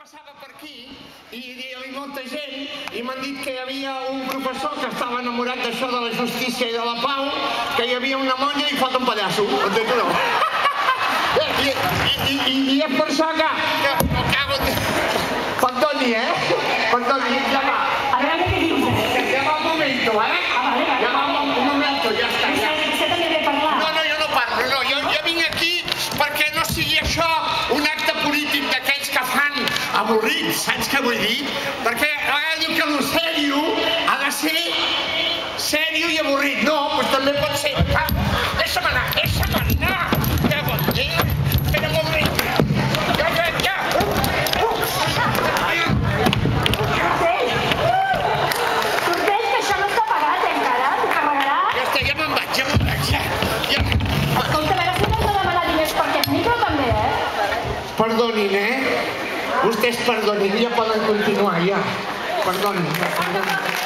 passava per aquí i hi havia molta gent i m'han dit que hi havia un professor que estava enamorat d'això de la justícia i de la pau, que hi havia una monya i falta un pallasso. Entens o no? I és per això que... Perdoni, Perdoni, ja va. A veure què dius, Ja va un momento, Ja va un momento, ja està. Vostè també ve a parlar. No, jo no parlo, no. Jo vinc aquí perquè no sigui això un acte polític d'aquells que fan avorrits, saps què vull dir? Perquè a vegades diu que el sèrio ha de ser sèrio i avorrit. No, doncs també pot ser... Deixa'm anar! Ja vol dir... Espera un moment! Ja! Sortell, que això no està pagat encara, t'ho carregarà? Ja està, ja me'n vaig, ja. Escolta, a veure si no hem de demanar diners per aquest micro també, Perdonin, Vostès perdonin, ja poden continuar, ja. Perdonin.